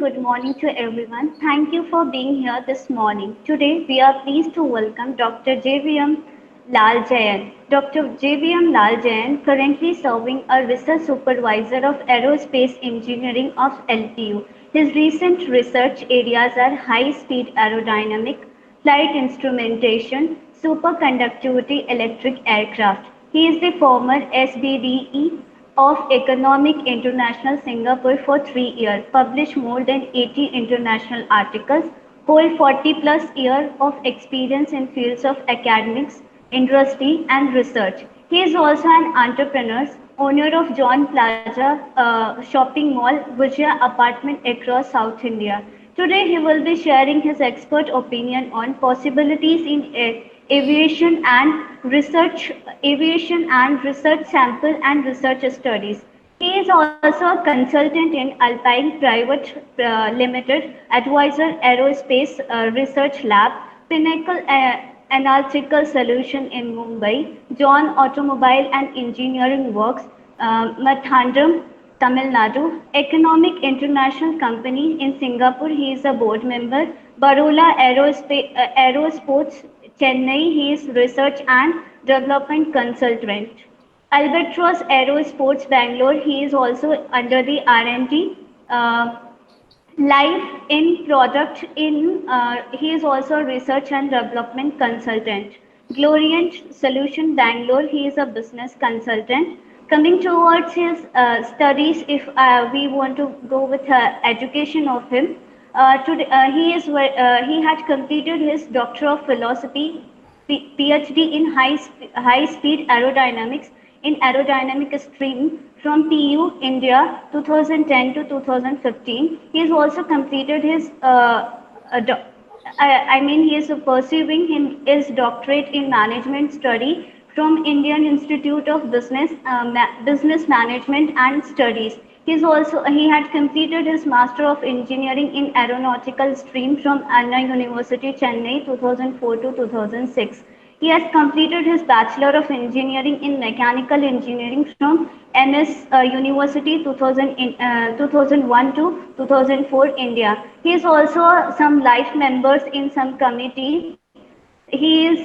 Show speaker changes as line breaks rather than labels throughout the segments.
good morning to everyone. Thank you for being here this morning. Today, we are pleased to welcome Dr. JVM Lal Jayan. Dr. JVM Lal Jayan, currently serving as Research Supervisor of Aerospace Engineering of LPU. His recent research areas are high-speed aerodynamic, flight instrumentation, superconductivity electric aircraft. He is the former SBDE of Economic International Singapore for 3 years, published more than 80 international articles, hold 40 plus years of experience in fields of academics, industry and research. He is also an entrepreneur, owner of John Plaza shopping mall, Vijaya apartment across South India. Today he will be sharing his expert opinion on possibilities in aviation and research sample and research studies. He is also a consultant in Alpine Private Limited, advisor Aerospace Research Lab, Pinnacle Analytical Solution in Mumbai, John Automobile and Engineering Works, Mathandram, Tamil Nadu, Economic International Company in Singapore. He is a board member. Barola Aerosports, Chennai. He is research and development consultant. Albatross Aerosports, Bangalore. He is also under the R&D. Life in product in he is also a research and development consultant. Glorient Solution Bangalore, he is a business consultant. Coming towards his studies, if we want to go with education of him, he had completed his Doctor of Philosophy, PhD in high speed aerodynamics in aerodynamic stream from TU India 2010 to 2015. He has also completed his he is pursuing his doctorate in management study from Indian Institute of Business Management and Studies. He had completed his Master of Engineering in Aeronautical Stream from Anna University, Chennai, 2004 to 2006. He has completed his Bachelor of Engineering in Mechanical Engineering from MS University 2001 to 2004 India. He is also some life members in some committee. He is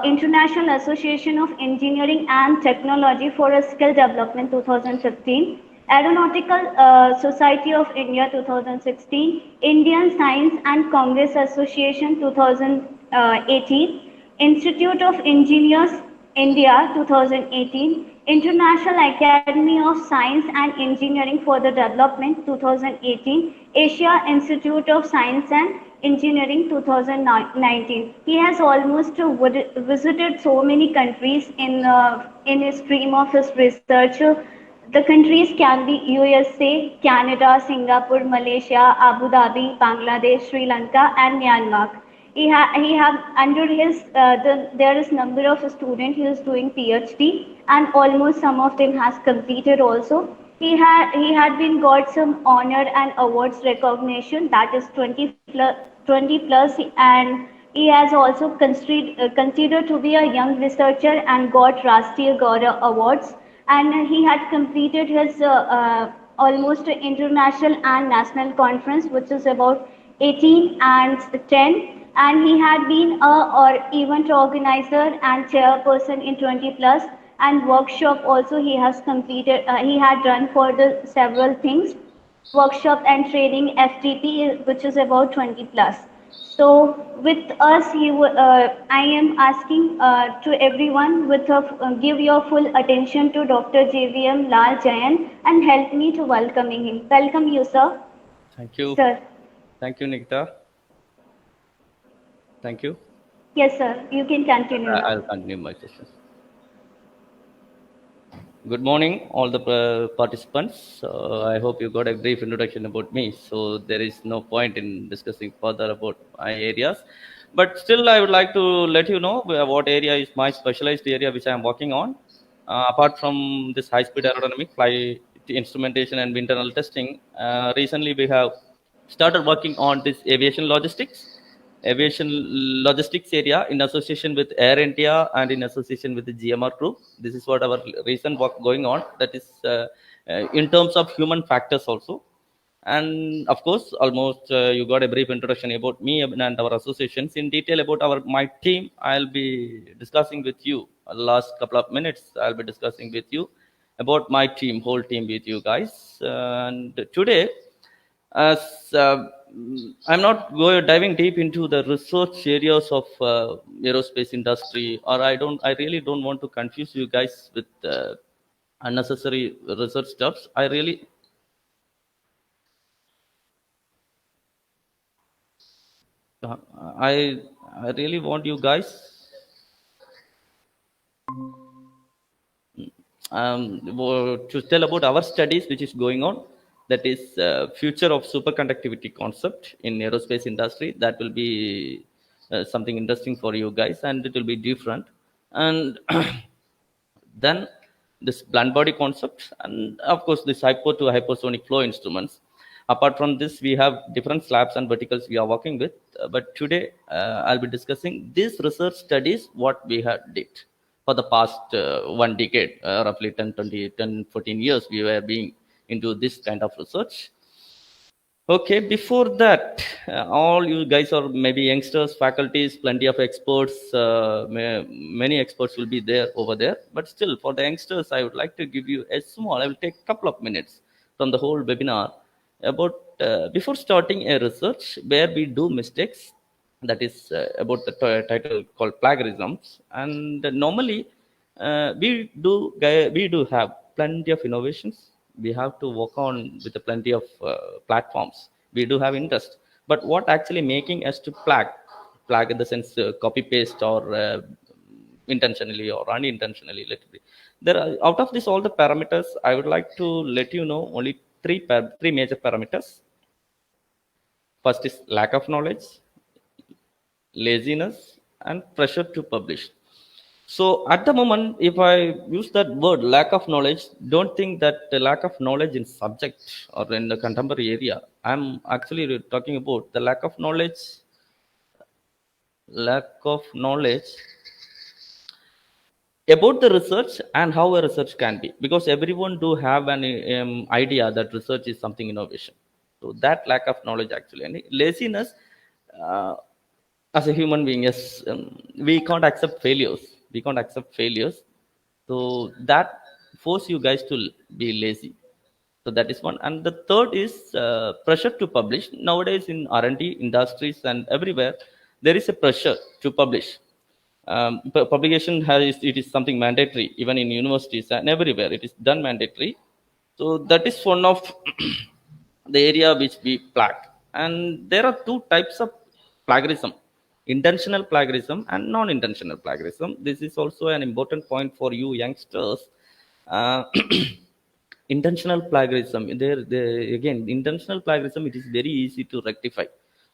International Association of Engineering and Technology for a Skill Development 2015. Aeronautical Society of India 2016, Indian Science and Congress Association 2018, Institute of Engineers India 2018, International Academy of Science and Engineering for the Development 2018, Asia Institute of Science and Engineering 2019. He has almost visited so many countries in his stream of his research. The countries can be USA, Canada, Singapore, Malaysia, Abu Dhabi, Bangladesh, Sri Lanka, and Myanmar. He have under his there is number of students who is doing PhD, and almost some of them has completed also. He had been got some honor and awards recognition, that is 20 plus, and he has also considered to be a young researcher and got Rashtriya Gaurav awards, and he had completed his almost international and national conference, which is about 18 and 10, and he had been a event organizer and chairperson in 20 plus, and workshop also he has completed. He had done for the several things, workshop and training FTP, which is about 20 plus. So with us, I am asking to everyone give your full attention to Dr. JVM Lal Jayan and help me to welcoming him. Welcome you, sir.
Thank you.
Sir.
Thank you, Nikita. Thank you.
Yes, sir. You can continue now.
I'll continue my session. Good morning, all the participants. I hope you got a brief introduction about me. So there is no point in discussing further about my areas. But still, I would like to let you know what area is my specialized area which I am working on. Apart from this high-speed aerodynamic flight instrumentation and internal testing, recently we have started working on this aviation logistics area in association with Air India and in association with the GMR Group. This is what our recent work going on. That is in terms of human factors also. And of course, almost you got a brief introduction about me and our associations. In detail about my team, I'll be discussing with you. Last couple of minutes, I'll be discussing with you about my team, whole team with you guys. And today, as I'm not diving deep into the research areas of aerospace industry, or I really don't want to confuse you guys with unnecessary research stuffs. Uh, I I really want you guys to tell about our studies which is going on. That is future of superconductivity concept in aerospace industry. That will be something interesting for you guys, and it will be different. And then this blunt body concept, and of course this hypo to hypersonic flow instruments. Apart from this, we have different slabs and verticals we are working with. But today, I'll be discussing these research studies what we have did for the past 1 decade, roughly 10 20 10 14 years we were being into this kind of research. Okay, before that, all you guys are maybe youngsters, faculties, plenty of experts, many experts will be there over there. But still, for the youngsters, I would like to give you a small, I will take a couple of minutes from the whole webinar about before starting a research where we do mistakes. That is about the title called plagiarisms. And normally, we do have plenty of innovations. We have to work on with the plenty of platforms. We do have interest, but what actually making us to flag in the sense copy paste or intentionally or unintentionally, let it be. There are, out of this all the parameters, I would like to let you know only three major parameters. First is lack of knowledge, laziness, and pressure to publish. So at the moment, if I use that word lack of knowledge, don't think that the lack of knowledge in subject or in the contemporary area. I'm actually talking about the lack of knowledge about the research and how a research can be, because everyone do have an idea that research is something innovation. So that lack of knowledge actually, and laziness. Uh, as a human being, yes, we can't accept failures. We can't accept failures. So that force you guys to be lazy. So that is one. And the third is pressure to publish. Nowadays in R&D industries and everywhere, there is a pressure to publish. Publication has, it is something mandatory even in universities and everywhere. It is done mandatory. So that is one of the area which we flag. And there are two types of plagiarism: intentional plagiarism and non-intentional plagiarism. This is also an important point for you youngsters. Uh, intentional plagiarism, there again, intentional plagiarism, it is very easy to rectify.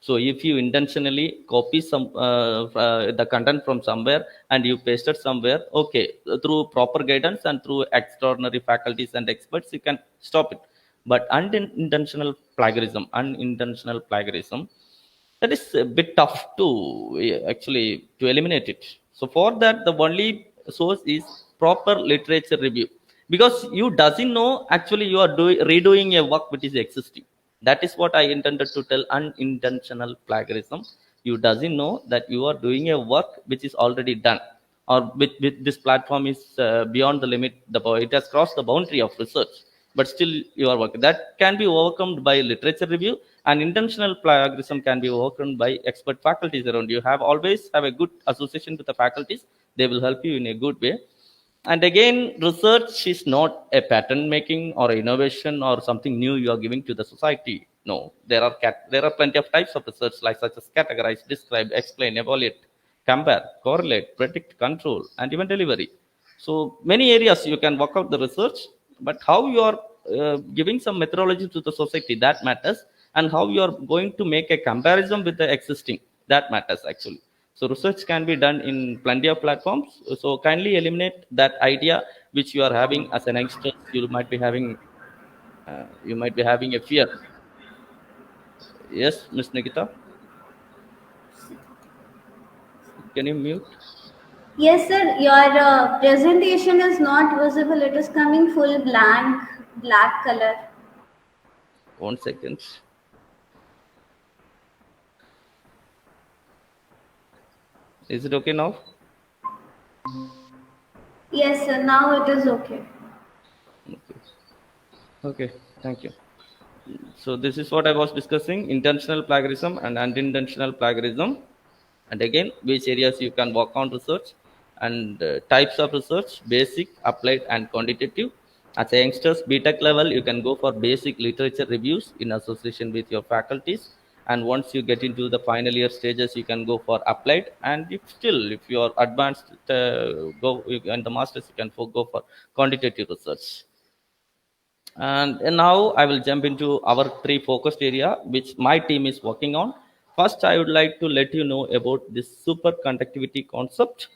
So if you intentionally copy the content from somewhere and you paste it somewhere, okay, through proper guidance and through extraordinary faculties and experts, you can stop it. But unintentional plagiarism, that is a bit tough to actually to eliminate it. So for that, the only source is proper literature review, because you doesn't know actually you are redoing a work which is existing. That is what I intended to tell unintentional plagiarism. You doesn't know that you are doing a work which is already done, or with this platform is beyond the limit, it has crossed the boundary of research, but still you are working. That can be overcome by literature review, and intentional plagiarism can be overcome by expert faculties around you. Have always have a good association with the faculties. They will help you in a good way. And again, research is not a pattern making or innovation or something new you are giving to the society. No, there are plenty of types of research, like such as categorize, describe, explain, evaluate, compare, correlate, predict, control, and even delivery. So many areas you can work out the research, but how you are giving some methodology to the society, that matters. And how you are going to make a comparison with the existing, that matters actually. So research can be done in plenty of platforms. So kindly eliminate that idea which you are having as an youngster. You might be having a fear. Yes, Miss Nikita, can you mute?
Yes, sir. Your presentation is not visible. It is coming full blank, black color.
One second. Is it okay now?
Yes, sir. Now it is okay.
Okay, thank you. So this is what I was discussing: intentional plagiarism and unintentional plagiarism, and again which areas you can work on research, and types of research: basic, applied, and quantitative. As a youngsters BTech level, you can go for basic literature reviews in association with your faculties, and once you get into the final year stages, you can go for applied, and if you are advanced, and the masters, you can go for quantitative research. And now I will jump into our three focused area which my team is working on. First, I would like to let you know about this superconductivity concept.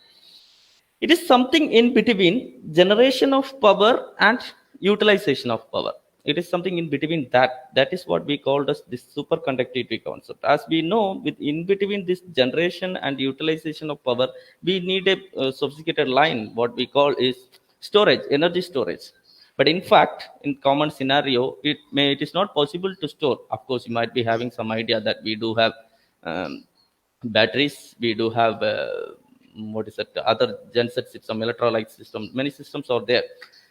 It is something in between generation of power and utilization of power. It is something in between that. That is what we called as this superconductivity concept. As we know, with in between this generation and utilization of power, we need a sophisticated line what we call is storage, energy storage. But in fact, in common scenario, it is not possible to store. Of course, you might be having some idea that we do have um, batteries, we do have what is it, other genset system, electrolyte system, many systems are there.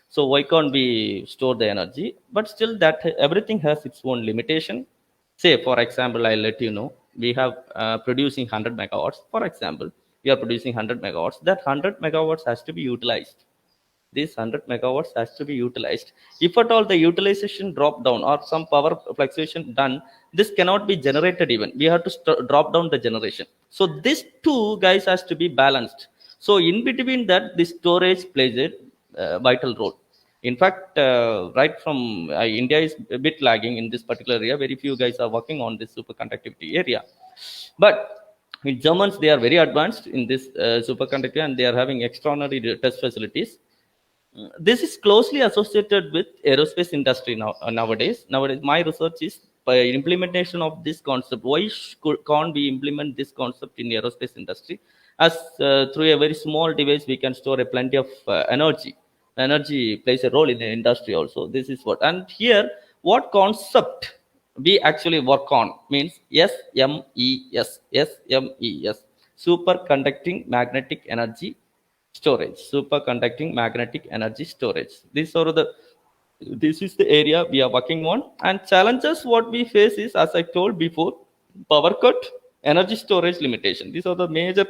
So why can't we store the energy? But still, that everything has its own limitation. Say for example, I'll let you know, we have producing 100 megawatts. For example, we are producing 100 megawatts. That 100 megawatts has to be utilized. This 100 megawatts has to be utilized. If at all the utilization drop down or some power fluctuation done, this cannot be generated. Even we have to drop down the generation. So these two guys has to be balanced. So in between that, the storage plays a vital role. In fact, right from India is a bit lagging in this particular area. Very few guys are working on this superconductivity area. But in Germans, they are very advanced in this superconductivity, and they are having extraordinary test facilities. This is closely associated with aerospace industry nowadays. My research is by implementation of this concept. Why can't we implement this concept in aerospace industry? As through a very small device we can store a plenty of energy plays a role in the industry also. This is what, and here what concept we actually work on means SMES, superconducting magnetic energy storage. Superconducting magnetic energy storage, this is the area we are working on. And challenges what we face is, as I told before, power cut, energy storage limitation. These are the major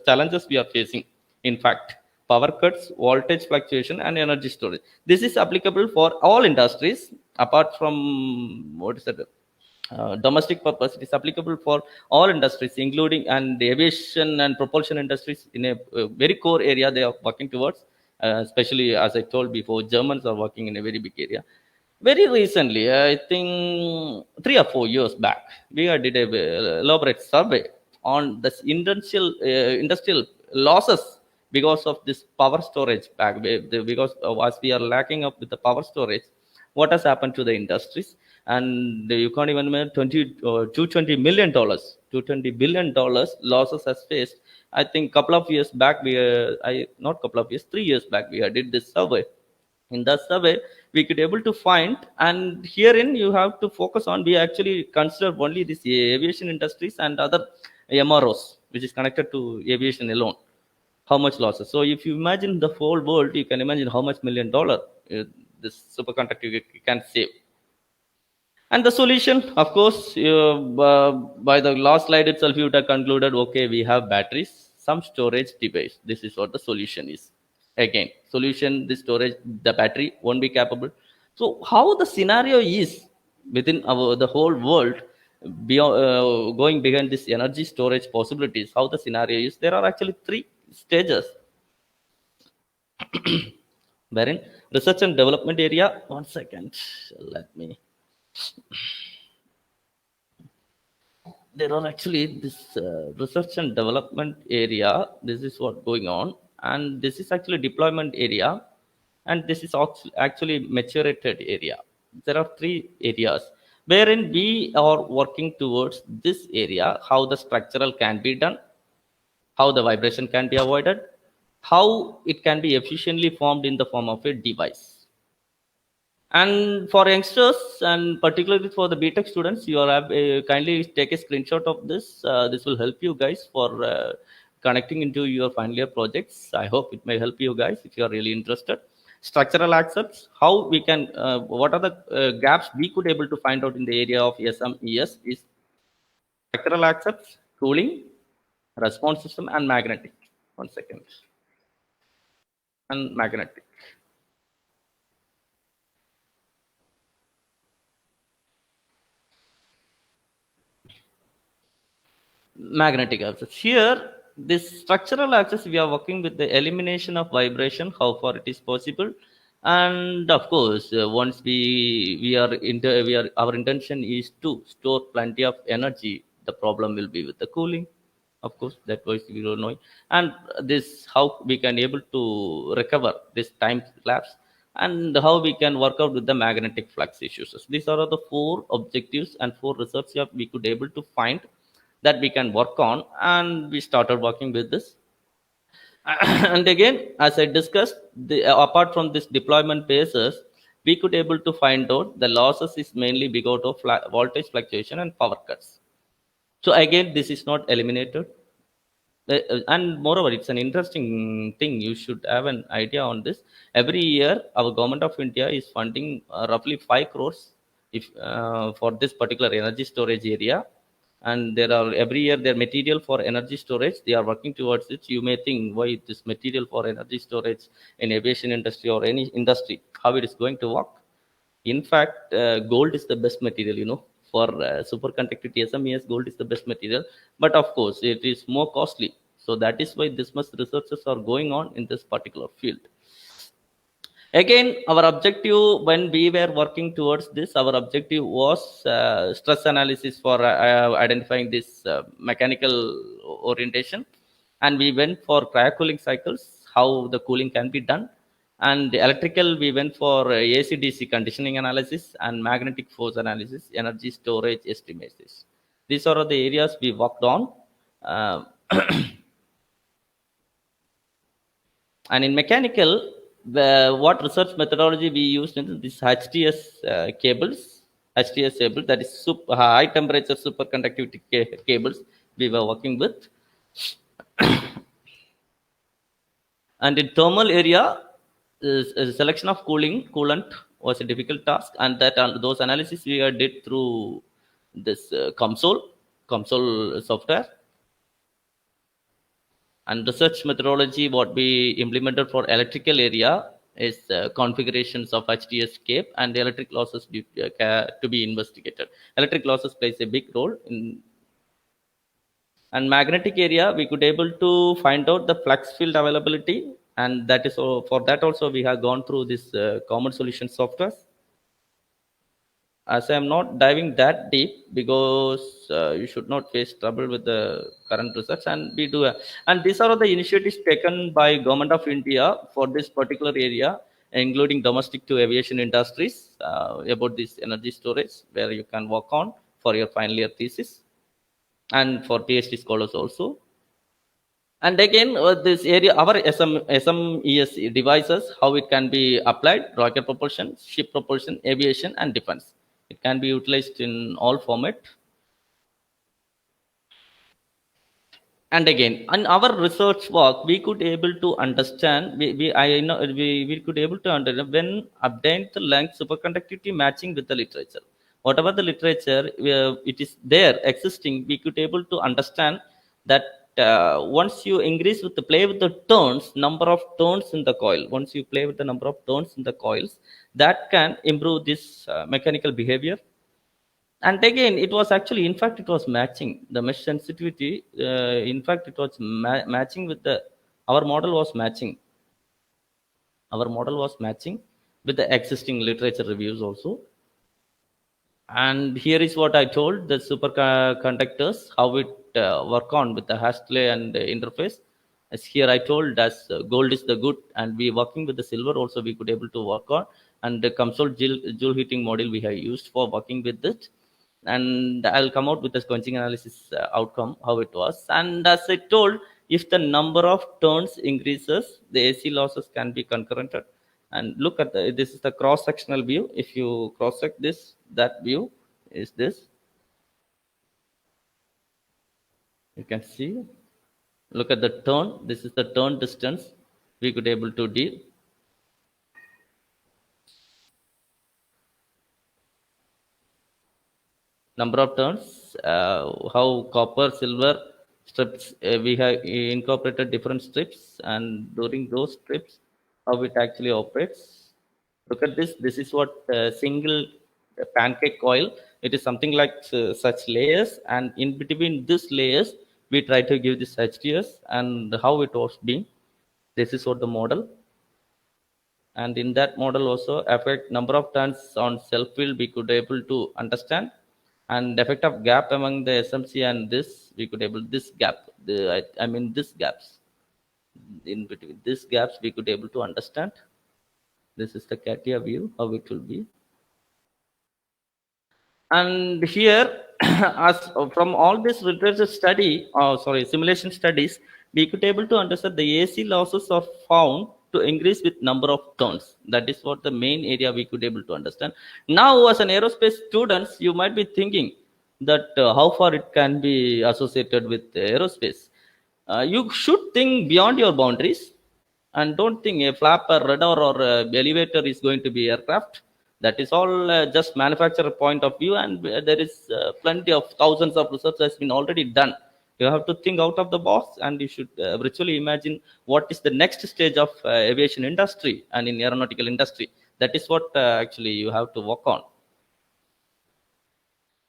challenges we are facing. In fact, power cuts, voltage fluctuation, and energy storage, this is applicable for all industries. Apart from what is it, domestic purpose, it is applicable for all industries, including and the aviation and propulsion industries. In a very core area they are working towards, especially as I told before, Germans are working in a very big area. Very recently, I think 3 or 4 years back, we did a elaborate survey on this industrial losses because of this power storage back. Because as we are lacking up with the power storage, what has happened to the industries? And you can't even imagine, 220 million dollars, 220 billion dollars losses has faced. I think couple of years back, we I not couple of years, 3 years back, we did this survey. In the survey, we could able to find, and herein you have to focus on, we actually consider only this aviation industries and other MROs which is connected to aviation alone, how much losses. So if you imagine the whole world, you can imagine how much $1 million this superconductor can save. And the solution, of course, by the last slide itself, you would have concluded, okay, we have batteries, some storage device. This is what the solution is. Again, solution, the storage, the battery won't be capable. So how the scenario is within the whole world, beyond, going behind this energy storage possibilities, how the scenario is, there are actually three stages. Wherein research and development area, one second, let me, there are actually this research and development area. This is what going on, and this is actually deployment area, and this is actually maturated area. There are three areas wherein we are working towards this area: how the structural can be done, how the vibration can be avoided, how it can be efficiently formed in the form of a device. And for youngsters, and particularly for the BTech students, you are kindly take a screenshot of this. This will help you guys for connecting into your final year projects. I hope it may help you guys if you are really interested. Structural accepts, how we can, what are the gaps we could able to find out in the area of SMES is structural accepts, cooling, response system, and magnetic. 1 second. And magnetic. Magnetic access. Here, this structural access, we are working with the elimination of vibration, how far it is possible. And of course, once we are our intention is to store plenty of energy. The problem will be with the cooling, of course. That was we don't know. And this how we can able to recover this time lapse, and how we can work out with the magnetic flux issues. So these are the four objectives and four research that we could able to find that we can work on, and we started working with this. And again, as I discussed, apart from this deployment phases, we could able to find out the losses is mainly because of voltage fluctuation and power cuts. So again, this is not eliminated. And moreover, it's an interesting thing, you should have an idea on this. Every year our government of India is funding roughly 5 crores if for this particular energy storage area. And there are every year their material for energy storage, they are working towards it. You may think, why this material for energy storage in aviation industry or any industry, how it is going to work? In fact, gold is the best material, for superconductivity SMES. Gold is the best material, but of course it is more costly. So that is why this much researches are going on in this particular field. Again, our objective when we were working towards this, our objective was stress analysis for identifying this mechanical orientation. And we went for cryocooling cycles, how the cooling can be done. And the electrical, we went for AC/DC conditioning analysis and magnetic force analysis, energy storage estimates. These are the areas we worked on. Uh, And in mechanical, what research methodology we used in this HTS cables, HTS cable, that is high temperature superconductivity cables we were working with. And in thermal area, selection of coolant was a difficult task, and that those analysis we did through this COMSOL software. And research methodology what we implemented for electrical area is configurations of HTS cape and the electric losses to be investigated. Electric losses plays a big role in. And magnetic area, we could able to find out the flux field availability, and that is for that also we have gone through this common solution software. As I am not diving that deep, because you should not face trouble with the current research, and we do. And these are the initiatives taken by Government of India for this particular area, including domestic to aviation industries, about this energy storage, where you can work on for your final year thesis, and for PhD scholars also. And again, this area, our SMES devices, how it can be applied: rocket propulsion, ship propulsion, aviation, and defense. It can be utilized in all format. And again, in our research work, we could able to understand. We could able to understand when obtained the length superconductivity matching with the literature. Whatever the literature it is there existing, we could able to understand that once you increase with the play with the turns, number of turns in the coil. Once you play with the number of turns in the coils, that can improve this mechanical behavior. And again, it was actually, in fact, it was matching the mesh sensitivity. In fact, it was matching with our model was matching. Our model was matching with the existing literature reviews also. And here is what I told the superconductors, how it work on with the Hastley and the interface. As here I told, as gold is the good, and we working with the silver also we could able to work on. And the COMSOL Joule heating model we have used for working with it. And I'll come out with the quenching analysis outcome, how it was. And as I told, if the number of turns increases, the AC losses can be concurrented. And look at this is the cross sectional view. If you cross check this, that view is this. You can see. Look at the turn. This is the turn distance we could able to deal. Number of turns, how copper, silver strips, we have incorporated different strips, and during those strips, how it actually operates. Look at this. This is what single pancake coil. It is something like such layers, and in between these layers, we try to give this HTS and how it was being. This is what the model, and in that model also affect number of turns on self field we could able to understand, and effect of gap among the SMC and this we could able this gap, I mean this gaps, in between these gaps we could able to understand. This is the CATIA view how it will be. And here as from all this literature study, simulation studies, we could able to understand the AC losses are found to increase with number of turns. That is what the main area we could able to understand. Now as an aerospace students, you might be thinking that how far it can be associated with aerospace. You should think beyond your boundaries, and don't think a flap or radar or elevator is going to be aircraft. That is all just manufacturer point of view, and there is plenty of thousands of research has been already done. You have to think out of the box, and you should virtually imagine what is the next stage of aviation industry and in aeronautical industry. That is what actually you have to work on.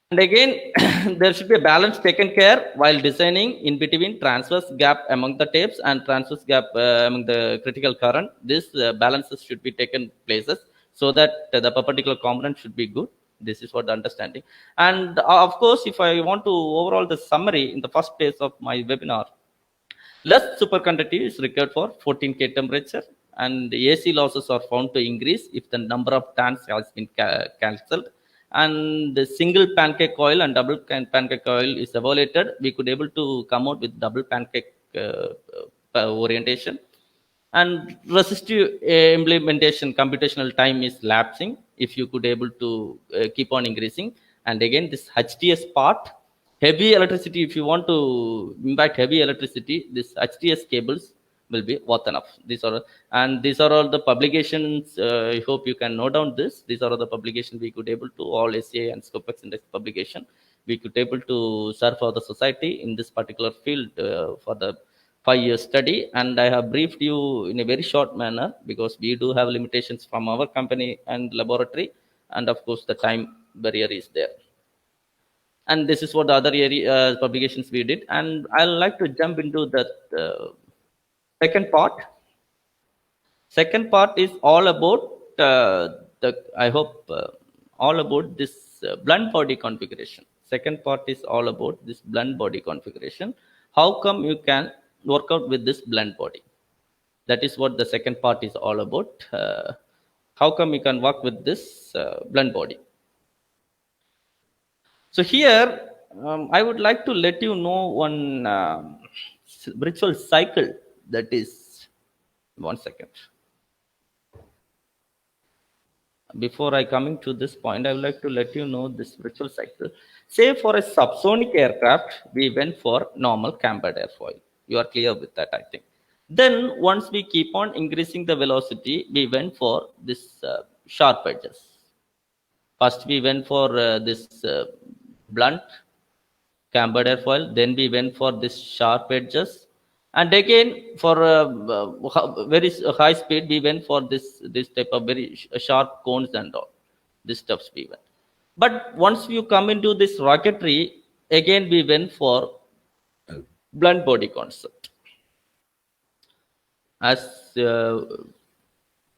And again, there should be a balance taken care while designing in between transverse gap among the tapes and transverse gap among the critical current. This balances should be taken places so that the perpendicular component should be good. This is what the understanding. And of course, if I want to overall the summary in the first phase of my webinar, less superconductivity is required for 14K temperature, and the AC losses are found to increase if the number of turns has been cancelled, and the single pancake coil and double pancake coil is evaluated. We could able to come out with double pancake orientation, and resistive implementation computational time is lapsing if you could able to keep on increasing. And again, this HTS part, heavy electricity, if you want to impact heavy electricity, this HTS cables will be worth enough. These are all the publications. I hope you can note down this. These are all the publications we could able to, all SCI and Scopex index publication we could able to serve for the society in this particular field for the 5-year study. And I have briefed you in a very short manner because we do have limitations from our company and laboratory, and of course the time barrier is there. And this is what the other area publications we did. And I'd like to jump into that second part. Second part is all about all about this blunt body configuration. Second part is all about this blunt body configuration. How come you can work out with this blunt body? That is what the second part is all about. How come you can work with this blunt body? So here, I would like to let you know one ritual cycle. That is, 1 second. Before I coming to this point, I would like to let you know this ritual cycle. Say for a subsonic aircraft, we went for normal cambered airfoil. You are clear with that, I think. Then once we keep on increasing the velocity, we went for this sharp edges. First, we went for this blunt cambered airfoil. Then we went for this sharp edges, and again for very high speed, we went for this type of very sharp cones and all. This stuffs we went. But once you come into this rocketry, again we went for blunt body concept. As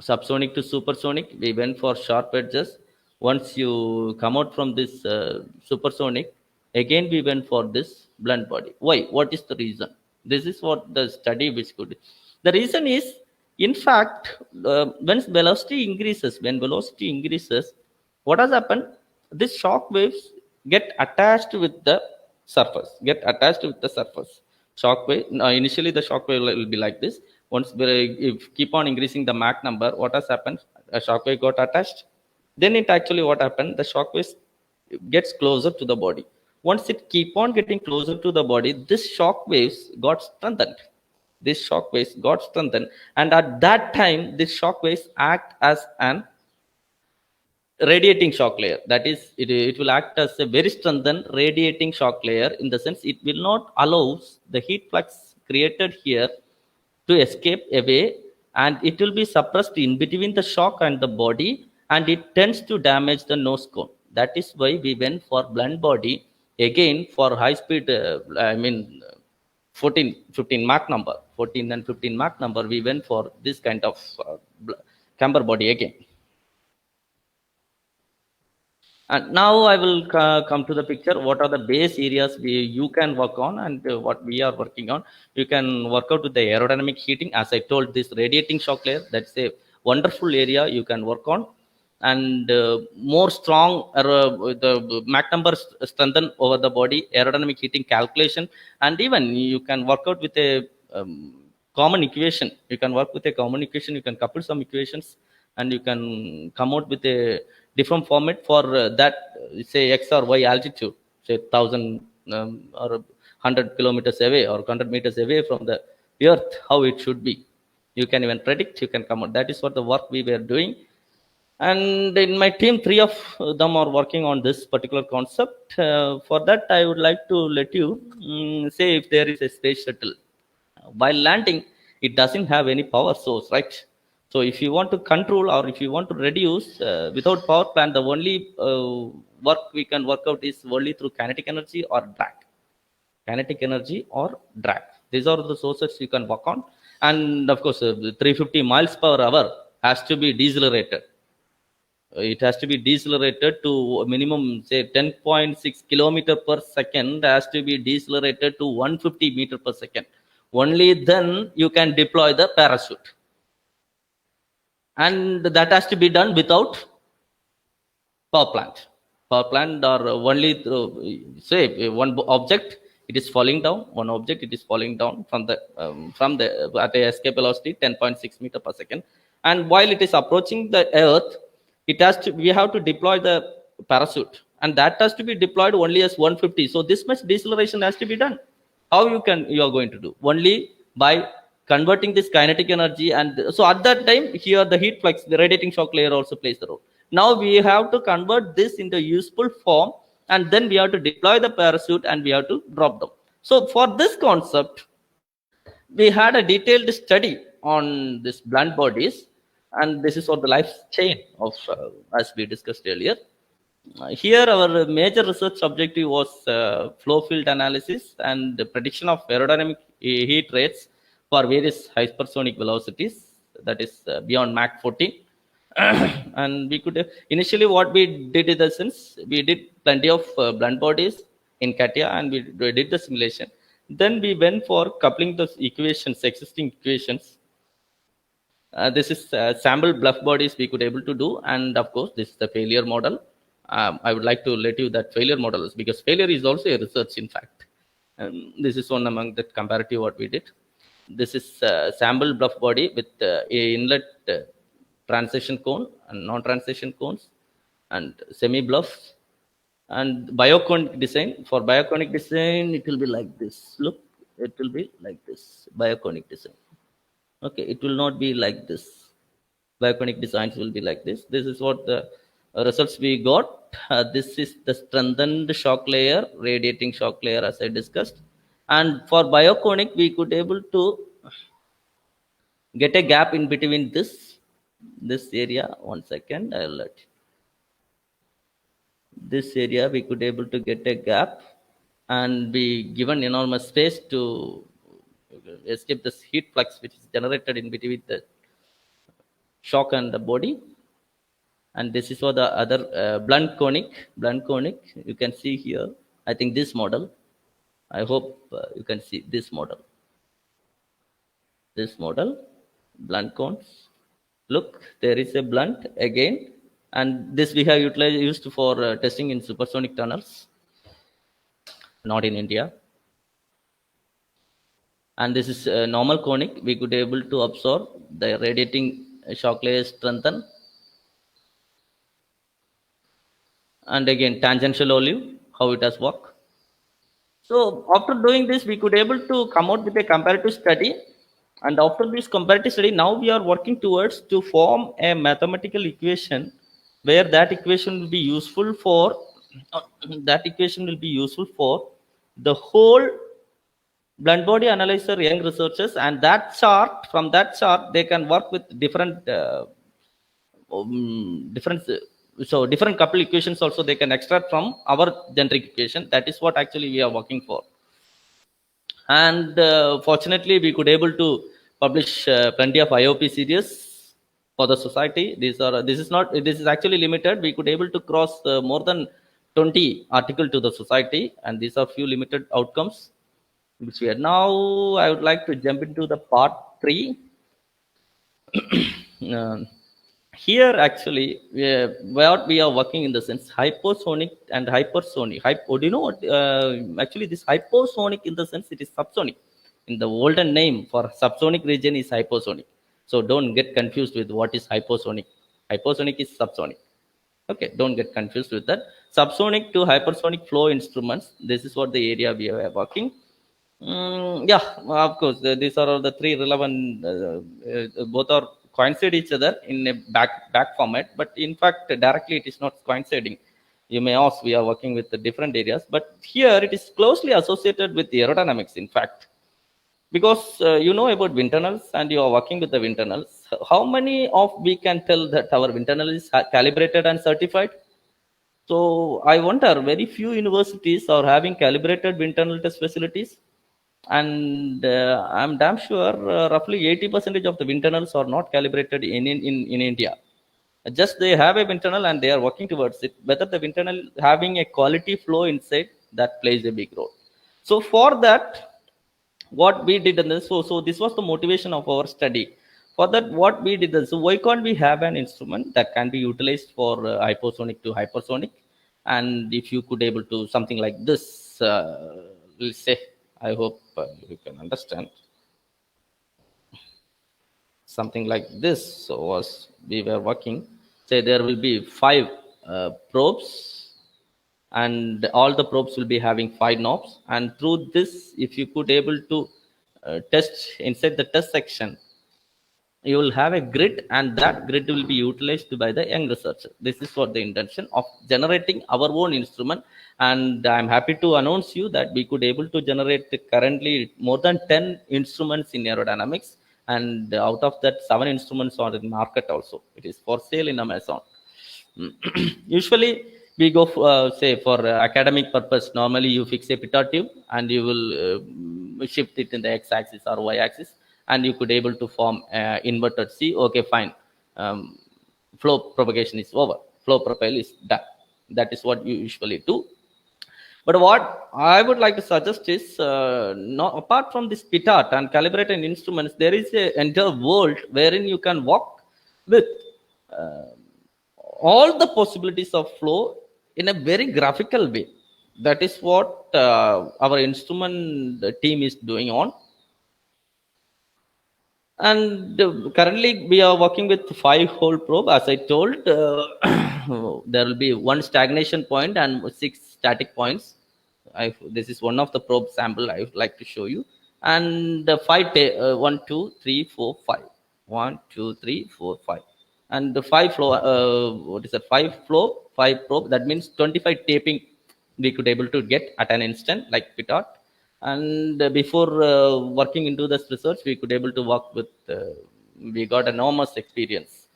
subsonic to supersonic, we went for sharp edges. Once you come out from this supersonic, again we went for this blunt body. Why? What is the reason? This is what the study which could. The reason is, in fact, when velocity increases, what has happened? These shock waves get attached with the surface. Shock wave. Initially, the shock wave will be like this. Once if keep on increasing the Mach number, what has happened? A shock wave got attached. Then it actually what happened? The shock wave gets closer to the body. Once it keep on getting closer to the body, this shock waves got strengthened. This shock waves got strengthened, and at that time, this shock waves act as an radiating shock layer. That is, it will act as a very strengthened radiating shock layer, in the sense it will not allow the heat flux created here to escape away, and it will be suppressed in between the shock and the body, and it tends to damage the nose cone. That is why we went for blunt body again for high speed, 14 15 Mach number, 14 and 15 Mach number, we went for this kind of camber body again. And now I will come to the picture. What are the base areas you can work on, and what we are working on? You can work out with the aerodynamic heating. As I told, this radiating shock layer, that's a wonderful area you can work on. And more strong, the Mach number strengthen over the body, aerodynamic heating calculation, and even you can work out with a common equation. You can work with a common equation. You can couple some equations, and you can come out with a different format for that, say x or y altitude, say 1000 or 100 kilometers away or 100 meters away from the earth, how it should be. You can even predict, you can come out. That is what the work we were doing. And in my team, 3 of them are working on this particular concept. For that, I would like to let you say, if there is a space shuttle, while landing, it doesn't have any power source, right? So if you want to control, or if you want to reduce without power plant, the only work we can work out is only through kinetic energy or drag. Kinetic energy or drag. These are the sources you can work on. And of course, 350 miles per hour has to be decelerated. It has to be decelerated to a minimum, say 10.6 kilometer per second, has to be decelerated to 150 meter per second. Only then you can deploy the parachute. And that has to be done without power plant. Power plant, or only through, say, one object, it is falling down. One object, it is falling down from the at a escape velocity 10.6 meter per second. And while it is approaching the Earth, we have to deploy the parachute, and that has to be deployed only as 150. So this much deceleration has to be done. How you are going to do? Only by converting this kinetic energy. And so at that time, here the heat flux, the radiating shock layer also plays the role. Now we have to convert this into useful form, and then we have to deploy the parachute, and we have to drop down. So for this concept, we had a detailed study on this blunt bodies, and this is for the life chain of, as we discussed earlier. Here our major research objective was flow field analysis and the prediction of aerodynamic heat rates for various hypersonic velocities, that is beyond Mach 14. And we could initially, what we did in the sense, we did plenty of blunt bodies in CATIA, and we did the simulation. Then we went for coupling those equations, existing equations. This is sample bluff bodies we could able to do, and of course this is the failure model. I would like to let you that failure model is, because failure is also a research, in fact. This is one among the comparative what we did. This is sample bluff body with a inlet transition cone and non-transition cones, and semi bluffs, and bioconic design. For bioconic design, it will be like this. Look, it will be like this, bioconic design. Okay, it will not be like this. Bioconic designs will be like this. This is what the results we got. This is the strengthened shock layer, radiating shock layer, as I discussed. And for bioconic, we could able to get a gap in between this area. 1 second, I'll let you. This area we could able to get a gap, and be given enormous space to escape this heat flux which is generated in between the shock and the body. And this is for the other blunt conic. You can see here, I think this model. I hope you can see this model. This model, blunt cones. Look, there is a blunt again, and this we have used for testing in supersonic tunnels, not in India. and this is normal conic. We could able to absorb the radiating shock layers strengthen, and again tangential olive, how it has worked. So after doing this, we could able to come out with a comparative study. And after this comparative study, now we are working towards to form a mathematical equation where that equation will be useful for that equation will be useful for the whole blunt body analyzer young researchers, and that chart from that chart they can work with different different different couple equations also they can extract from our generic equation. That is what actually we are working for. And fortunately we could able to publish plenty of IOP series for the society. This is actually limited. We could able to cross more than 20 article to the society, and these are few limited outcomes which we are now. I would like to jump into the part 3. uh, Here actually what we are working in the sense hyposonic and hypersonic. Do you know what actually this hyposonic in the sense it is subsonic. In the olden name for subsonic region is hyposonic, so don't get confused with what is hyposonic. Hyposonic is subsonic. Okay, don't get confused with that. Subsonic to hypersonic flow instruments, this is what the area we are working. Yeah, of course. These are all the three relevant. Both are coincide each other in a back format, but in fact, directly it is not coinciding. You may ask, we are working with the different areas, but here it is closely associated with the aerodynamics. In fact, because you know about wind tunnels and you are working with the wind tunnels, how many of we can tell that our wind tunnel is calibrated and certified? So I wonder, very few universities are having calibrated wind tunnel test facilities, and I'm damn sure roughly 80% of the wind tunnels are not calibrated in India. Just they have a wind tunnel and they are working towards it. Whether the wind tunnel having a quality flow inside, that plays a big role. So for that, what we did in this, so this was the motivation of our study. For that, what we did is, so why can't we have an instrument that can be utilized for hyposonic to hypersonic? And if you could able to something like this, let's say, I hope you can understand something like this. So was we were working, say there will be 5 probes, and all the probes will be having 5 knobs, and through this if you could able to test inside the test section, you will have a grid, and that grid will be utilized by the young researcher. This is for the intention of generating our own instrument. And I'm happy to announce you that we could able to generate currently more than 10 instruments in aerodynamics, and out of that 7 instruments are in market also. It is for sale in Amazon. Usually we go for, say for academic purpose, normally you fix a pitot tube and you will shift it in the x-axis or y-axis, and you could able to form inverted C. Okay, fine. Flow propagation is over. Flow profile is done. That is what you usually do. But what I would like to suggest is, not apart from this pitot and calibrated instruments, there is a entire world wherein you can work with uh, all the possibilities of flow in a very graphical way. That is what our instrument team is doing on. And currently we are working with 5 hole probe. As I told, there will be 1 stagnation point and 6 static points. This is one of the probe sample I would like to show you. And 1 2 3 4 5 1 2 3 4 5, and the 5 flow, what is that, 5 flow 5 probe, that means 25 taping we could able to get at an instant like pitot. And before working into this research, we could able to work with we got enormous experience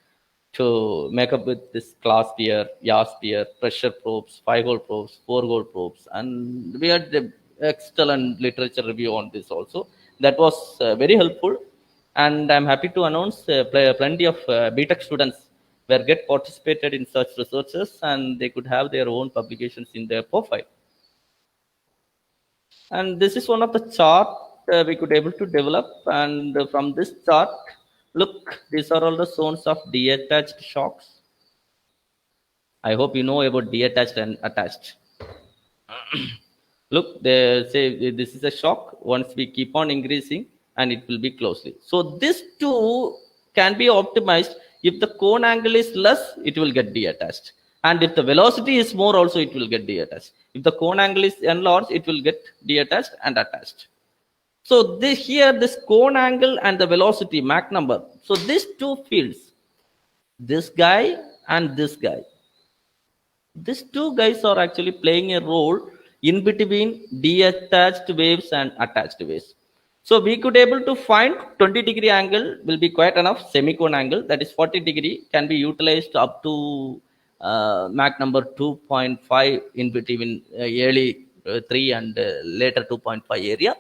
to make up with this class sphere, yaw sphere, pressure probes, 5 hole probes, 4 hole probes, and we had the excellent literature review on this also. That was very helpful, and I'm happy to announce plenty of BTech students were get participated in such researches, and they could have their own publications in their profile. And this is one of the chart we could able to develop. And from this chart, look, these are all the zones of detached shocks. I hope you know about detached and attached. Look, they say this is a shock. Once we keep on increasing, and it will be closely. So this too can be optimized. If the cone angle is less, it will get detached. And if the velocity is more, also it will get detached. If the cone angle is enlarged, it will get detached and attached. So here, this cone angle and the velocity, Mach number. So these two fields, this guy and this guy, these two guys are actually playing a role in between detached waves and attached waves. So we could able to find 20-degree angle will be quite enough. Semicone angle, that is 40-degree, can be utilized up to Mach number 2.5 in between early 3 and later 2.5 area,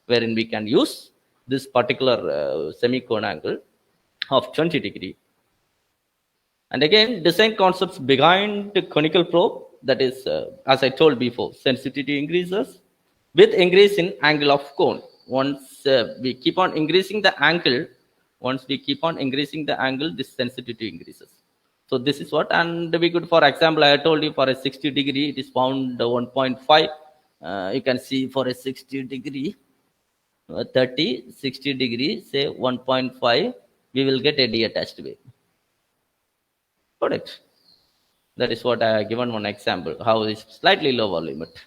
wherein we can use this particular semicone angle of 20-degree. And again, design concepts behind the conical probe, that is, as I told before, sensitivity increases with increase in angle of cone. Once we keep on increasing the angle, this sensitivity increases. So this is what, and we could, for example, I told you for a 60-degree, it is found 1.5. You can see for a 60-degree, 30, 60-degree, say 1.5, we will get a detached wave. Got it? That is what I have given one example, how is slightly lower limit.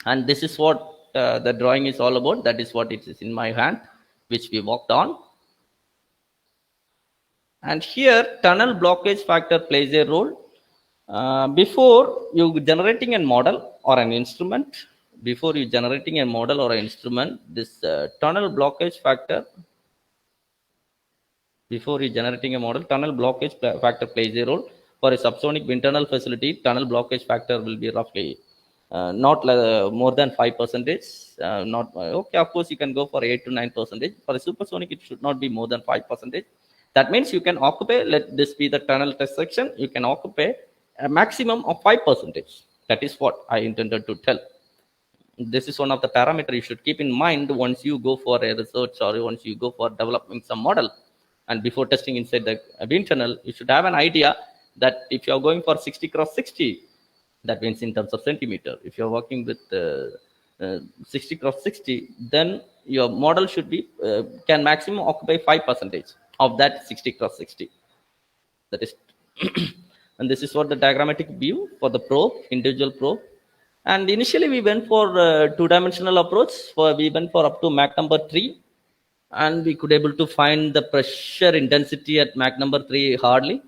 And this is what the drawing is all about. That is what it is in my hand, which we worked on. And here, tunnel blockage factor plays a role. Before you generating a model or an instrument, this tunnel blockage factor, tunnel blockage factor plays a role. For a subsonic wind tunnel facility, tunnel blockage factor will be roughly not more than 5%. Okay, of course, you can go for 8 to 9%. For a supersonic, it should not be more than 5%. That means you can occupy, let this be the tunnel test section, you can occupy a maximum of 5%. That is what I intended to tell. This is one of the parameters you should keep in mind once you go for a research or once you go for developing some model. And before testing inside the wind tunnel, you should have an idea that if you are going for 60 cross 60, that means in terms of centimeter. If you are working with 60 cross 60, then your model should be can maximum occupy 5% of that 60 cross 60. That is, and this is what the diagrammatic view for the probe, individual probe. And initially we went for two-dimensional approach. We went for up to Mach number 3, and we could able to find the pressure intensity at Mach number 3 hardly.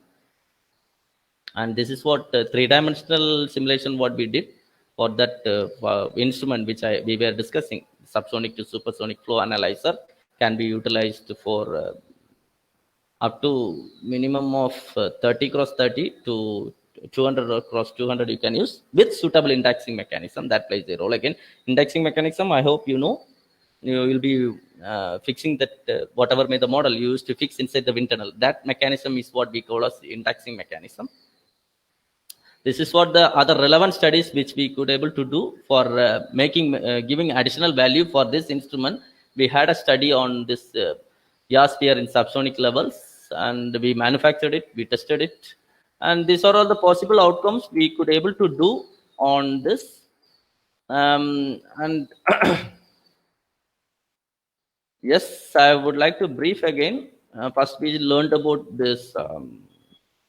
And this is what three-dimensional simulation what we did for that instrument which we were discussing. Subsonic to supersonic flow analyzer can be utilized for up to minimum of 30 cross 30 to 200 cross 200 you can use with suitable indexing mechanism. That plays a role. Again, indexing mechanism, I hope you know. You will be fixing that whatever may the model you used to fix inside the wind tunnel. That mechanism is what we call as indexing mechanism. This is what the other relevant studies which we could able to do for giving additional value for this instrument. We had a study on this sphere in subsonic levels, and we manufactured it, we tested it, and these are all the possible outcomes we could able to do on this. And yes, I would like to brief again. First, we learned about this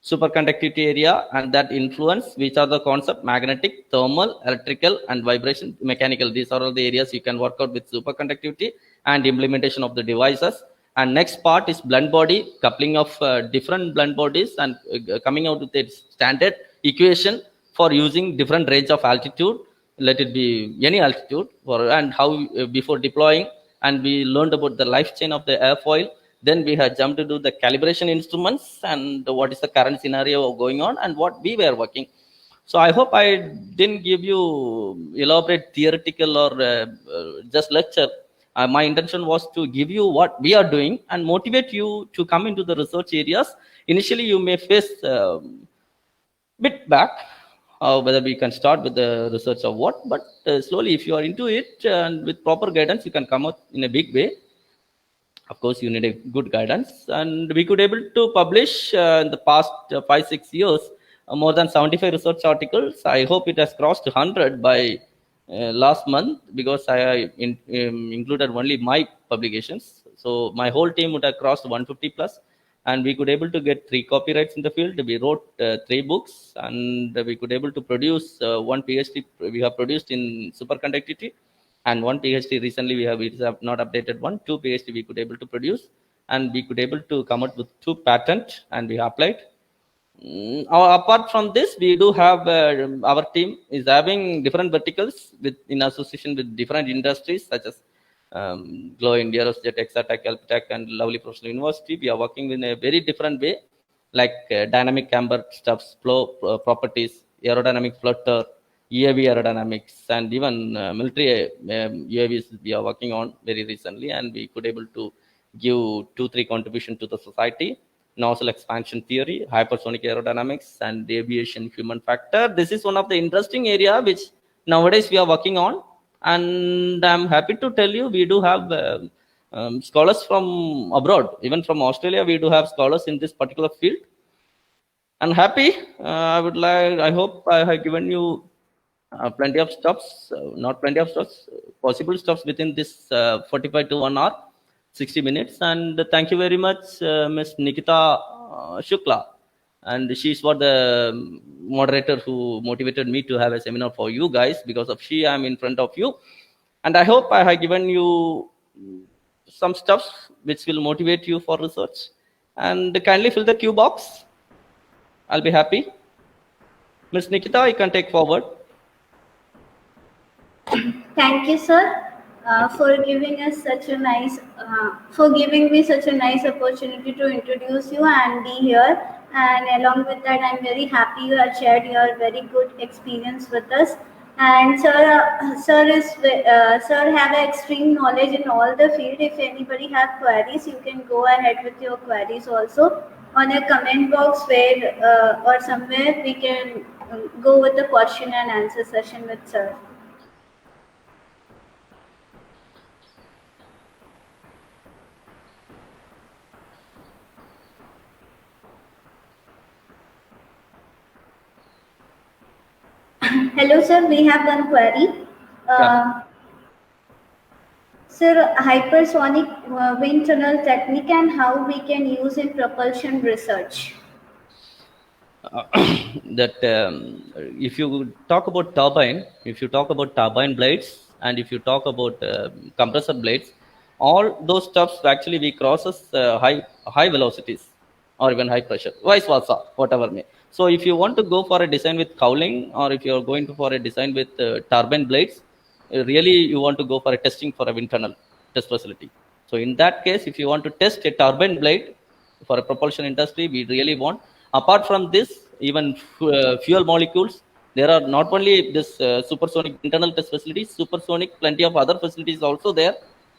superconductivity area and that influence, which are the concept: magnetic, thermal, electrical, and vibration, mechanical. These are all the areas you can work out with superconductivity and implementation of the devices. And next part is blunt body, coupling of different blunt bodies and coming out with a standard equation for using different range of altitude, let it be any altitude, and how before deploying. And we learned about the life chain of the airfoil. Then we had jumped to do the calibration instruments and what is the current scenario going on and what we were working. So I hope I didn't give you elaborate theoretical or just lecture. My intention was to give you what we are doing and motivate you to come into the research areas. Initially, you may face bit back, whether we can start with the research of what, but slowly, if you are into it and with proper guidance, you can come out in a big way. Of course, you need a good guidance, and we could able to publish in the past 5-6 years more than 75 research articles. I hope it has crossed 100 by last month, because included only my publications. So my whole team would have crossed 150 plus, and we could able to get 3 copyrights in the field. We wrote 3 books, and we could able to produce one PhD. We have produced in superconductivity, and one PhD recently we have not updated one. 2 PhD we could able to produce, and we could able to come up with 2 patent, and we applied. Apart from this, we do have our team is having different verticals with in association with different industries such as Glow India, Rosjet, Exatech, Caltech, and Lovely Professional University. We are working in a very different way, like dynamic camber stuffs, flow properties, aerodynamic flutter, UAV aerodynamics, and even military UAVs we are working on very recently, and we could able to give 2-3 contribution to the society. Nozzle expansion theory, hypersonic aerodynamics, and aviation human factor. This is one of the interesting area which nowadays we are working on, and I'm happy to tell you we do have scholars from abroad, even from Australia. We do have scholars in this particular field. I'm happy. I hope I have given you plenty of stuffs, not plenty of stuffs, possible stuffs within this 45 to 1 hour, 60 minutes. And thank you very much, Ms. Nikita Shukla. And she's what the moderator who motivated me to have a seminar for you guys. Because of she, I'm in front of you. And I hope I have given you some stuffs which will motivate you for research. And kindly fill the Q box. I'll be happy. Ms. Nikita, you can take forward.
Thank you, sir, for giving us such a nice, for giving me such a nice opportunity to introduce you and be here. And along with that, I'm very happy you have shared your very good experience with us. And sir have extreme knowledge in all the field. If anybody have queries, you can go ahead with your queries also on a comment box where or somewhere we can go with the question and answer session with sir. Hello, sir. We have one query.
Yeah.
Sir, hypersonic wind tunnel technique and how we can use in propulsion research.
That if you talk about turbine, if you talk about turbine blades, and if you talk about compressor blades, all those stuffs actually we crosses high velocities or even high pressure, vice versa, whatever may. So if you want to go for a design with cowling, or if you are going to for a design with turbine blades, really you want to go for a testing for a wind tunnel test facility. So in that case, if you want to test a turbine blade for a propulsion industry, we really want. Apart from this, even fuel molecules, there are not only this supersonic internal test facilities, supersonic, plenty of other facilities also there,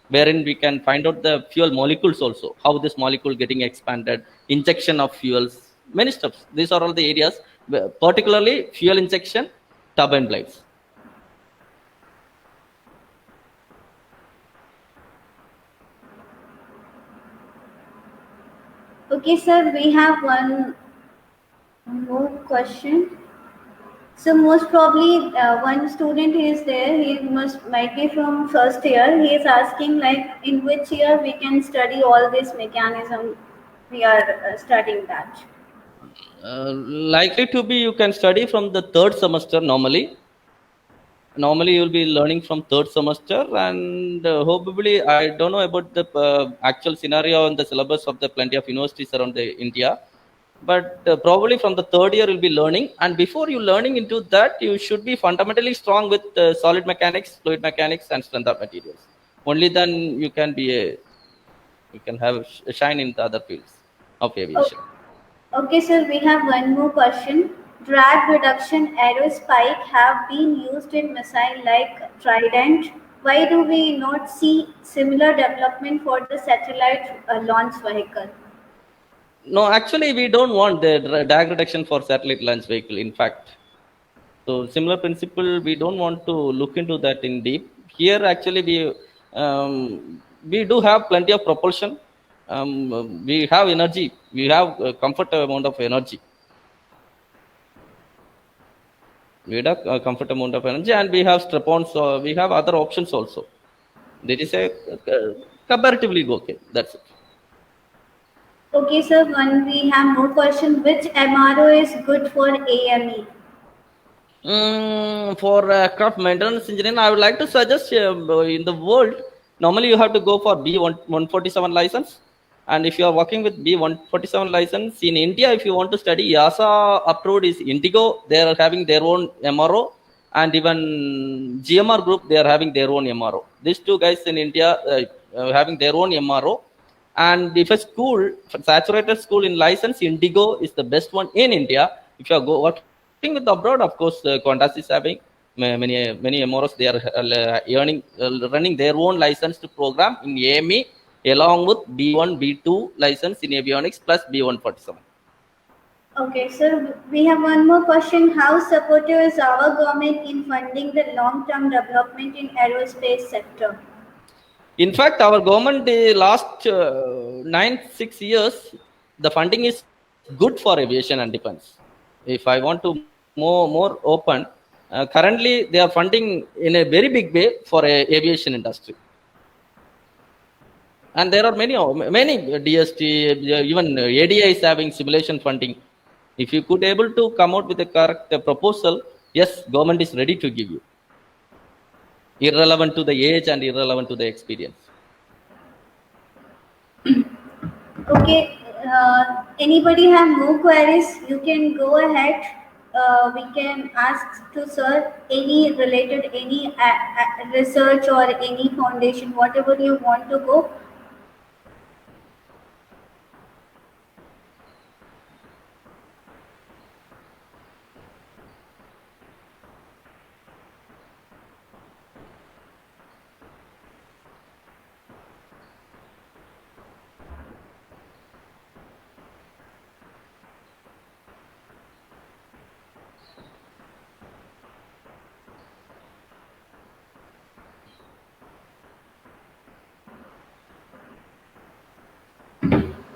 wherein we can find out the fuel molecules also, how this molecule getting expanded, injection of fuels, many steps. These are all the areas, particularly fuel injection, turbine blades.
Okay, sir, we have one more question. So most probably one student is there, he might be from first year. He is asking like in which year we can study all this mechanism we are studying that.
Likely to be you can study from the 3rd semester normally. Normally you will be learning from 3rd semester, and hopefully I don't know about the actual scenario and the syllabus of the plenty of universities around the India, but probably from the 3rd year you'll be learning. And before you learning into that, you should be fundamentally strong with solid mechanics, fluid mechanics, and strength of materials. Only then you can have a shine in the other fields of aviation.
Okay, sir, we have one more question. Drag reduction aerospike have been used in missile like Trident. Why do we not see similar development for the satellite launch vehicle?
No, actually, we don't want the drag reduction for satellite launch vehicle. In fact, so similar principle, we don't want to look into that in deep. Here, actually, we do have plenty of propulsion. We have energy. We have a comfort amount of energy. We had a comfort amount of energy, and we have strap-ons. So we have other options also. There is a comparatively okay. That's it.
Okay, sir, one we have more question. Which MRO is good for AME?
For craft maintenance engineering, I would like to suggest in the world, normally you have to go for B147 license. And if you are working with B147 license in India, if you want to study, YASA approved is Indigo. They are having their own MRO. And even GMR Group, they are having their own MRO. These two guys in India having their own MRO. And if a school, saturated school in license, Indigo is the best one in India. If you are working with abroad, of course, Qantas is having many MROs. They are running their own licensed program in AME along with B1, B2 license in avionics plus B147.
Okay, sir, we have one more question. How supportive is our government in funding the long-term development in aerospace sector?
In fact, our government the last 6 years, the funding is good for aviation and defense. If I want to more open, currently they are funding in a very big way for a aviation industry. And there are many DST, even ADI is having simulation funding. If you could able to come out with a correct proposal, yes, government is ready to give you, irrelevant to the age and irrelevant to the experience.
Okay, anybody have more queries? You can go ahead. We can ask to sir any related, any research or any foundation, whatever you want to go.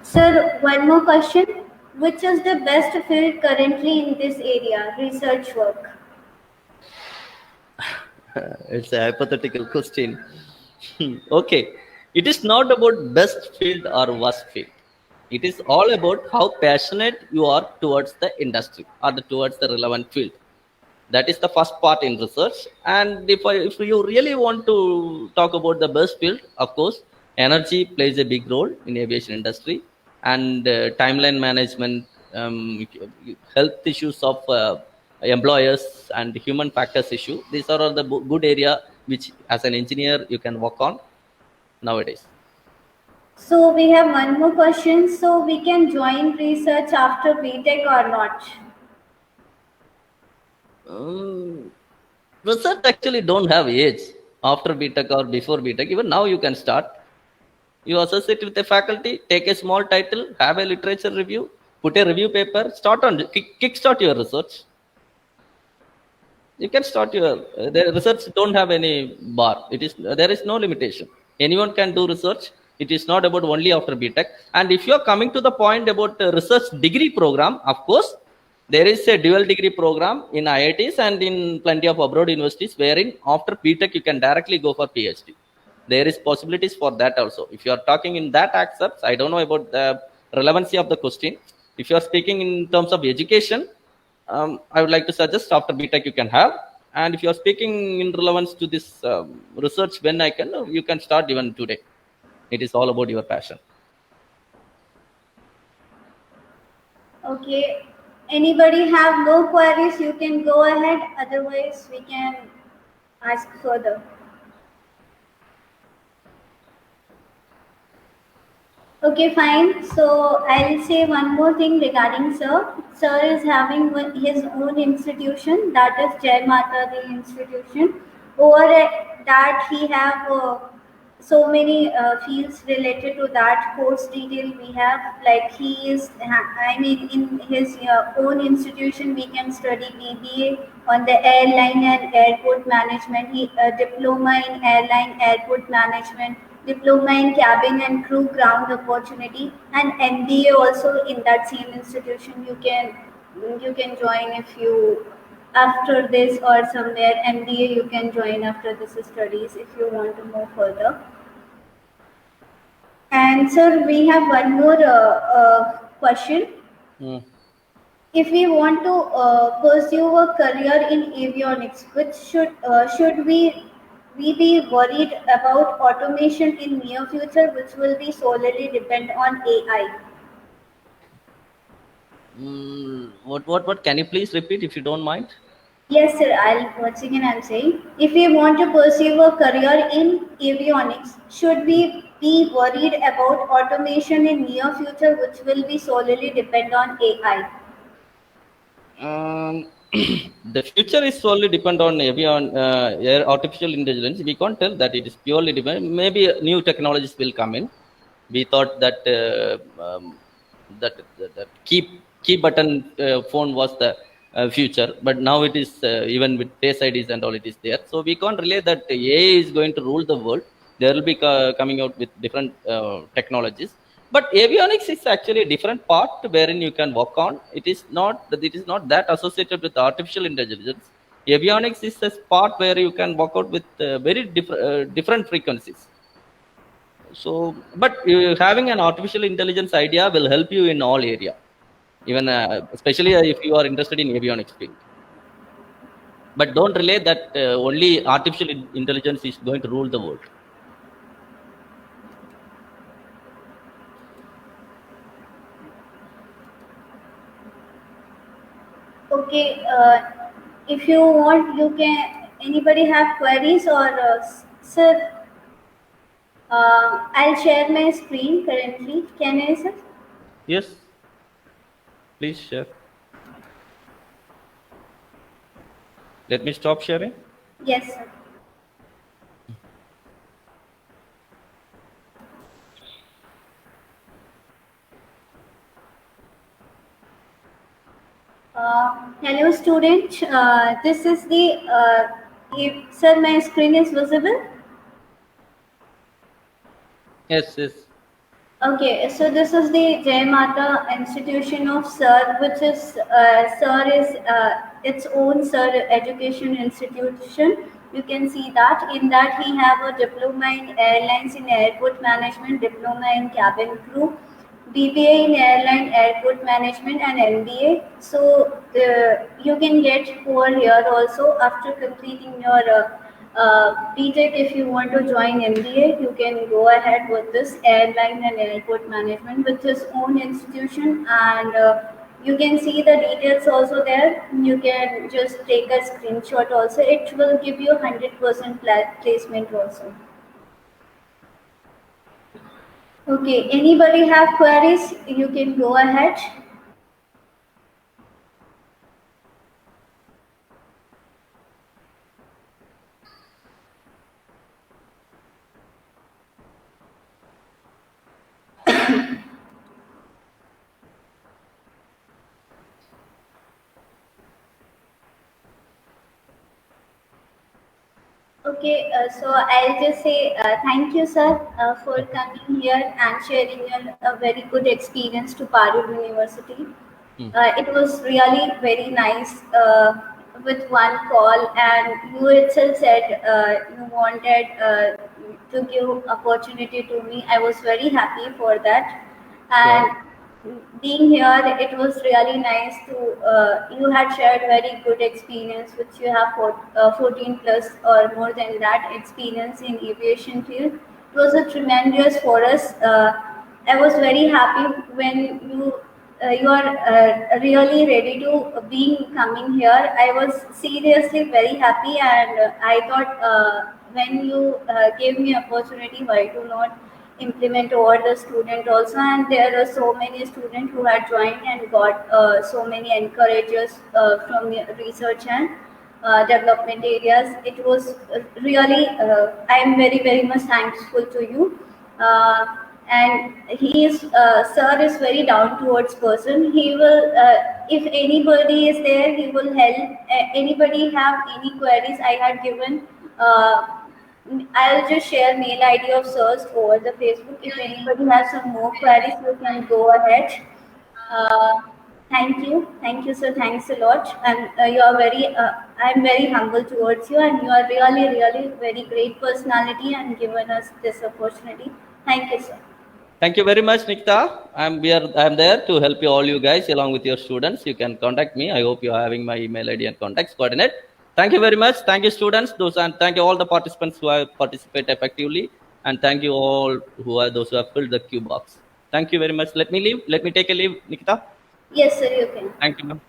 Sir, one more question. Which is the best field currently in this area, research work?
It's a hypothetical question. Okay, it is not about best field or worst field. It is all about how passionate you are towards the industry or towards the relevant field. That is the first part in research. And if you really want to talk about the best field, of course, energy plays a big role in aviation industry, and timeline management, health issues of employers and human factors issue. These are all the good area which as an engineer you can work on nowadays.
So we have one more question. So we can join research after BTech or not?
Research actually don't have age after BTech or before BTech. Even now you can start. You associate with a faculty, take a small title, have a literature review, put a review paper, kickstart your research. You can start your the research. Don't have any bar. There is no limitation. Anyone can do research. It is not about only after BTech. And if you are coming to the point about research degree program, of course, there is a dual degree program in IITs and in plenty of abroad universities wherein after BTech you can directly go for PhD. There is possibilities for that also. If you are talking in that aspects, I don't know about the relevancy of the question. If you are speaking in terms of education, I would like to suggest after BTech you can have. And if you are speaking in relevance to this research, when you can start even today. It is all about your passion.
Okay. Anybody have no queries? You can go ahead. Otherwise, we can ask further. Okay, fine. So I'll say one more thing regarding sir. Sir is having his own institution, that is Jai Mata Di Institution. Over that, he have so many fields related to that course detail we have. Like he is, I mean, in his own institution, we can study BBA on the airline and airport management. He diploma in airline airport management, diploma in cabin and crew ground opportunity, and MBA also in that same institution. You can join if you after this or somewhere MBA you can join after this studies if you want to move further. And sir, we have one more question.
Hmm.
If we want to pursue a career in avionics, which should we be worried about automation in near future, which will be solely depend on AI?
What? Can you please repeat if you don't mind?
Yes, sir. Once again I'm saying, if we want to pursue a career in avionics, should we be worried about automation in near future, which will be solely depend on AI?
Um, the future is solely depend on maybe on artificial intelligence. We can't tell that it is purely depend. Maybe new technologies will come in. We thought that that key button phone was the future, but now it is even with face IDs and all it is there. So we can't relay that AI is going to rule the world. There will be coming out with different technologies, but avionics is actually a different part wherein you can work on. It is not that associated with artificial intelligence. Avionics is a part where you can work out with very different frequencies. So, but having an artificial intelligence idea will help you in all area, even especially if you are interested in avionics field. But don't relay that only artificial intelligence is going to rule the world.
Okay, if you want, you can. Anybody have queries or sir? I'll share my screen currently. Can I, sir?
Yes, please share. Let me stop sharing.
Yes, sir. Hello, student. This is the. Sir, my screen is visible.
Yes, yes.
Okay, so this is the Jai Mata Institution of Sir, which is Sir is its own Sir education institution. You can see that in that he have a diploma in airlines in airport management, diploma in cabin crew, BBA in airline airport management, and MBA. So you can get over here also after completing your BTech. If you want to join MBA, you can go ahead with this airline and airport management with his own institution, and you can see the details also there. You can just take a screenshot also. It will give you 100% placement also. Okay, anybody have queries? You can go ahead. Okay, so I'll just say thank you, sir, for coming here and sharing a very good experience to Parul University.
Hmm.
It was really very nice with one call, and you itself said you wanted to give opportunity to me. I was very happy for that,
Sure.
and being here, it was really nice to. You had shared very good experience, which you have 14 plus or more than that experience in aviation field. It was a tremendous for us. I was very happy when you are really ready to being coming here. I was seriously very happy, and I thought when you gave me opportunity, why to not implement over the student also. And there are so many students who had joined and got so many encourages from the research and development areas. It was really, I am very, very much thankful to you. Uh, and he is, sir is very down towards person. He will, if anybody is there, he will help. Anybody have any queries I had given, I'll just share mail ID of sirs over the Facebook. If anybody has some more queries, you can go ahead. Uh, Thank you, sir. Thanks a lot. And you are very, I'm very humble towards you, and you are really, really very great personality and given us this opportunity. Thank you, sir.
Thank you very much, Nikita. I'm there to help you, all you guys, along with your students. You can contact me. I hope you are having my email ID and contacts coordinate. Thank you very much. Thank you, students. And thank you all the participants who have participated effectively. And thank you all those who have filled the Q box. Thank you very much. Let me leave. Let me take a leave, Nikita.
Yes, sir, you can.
Thank you, ma'am.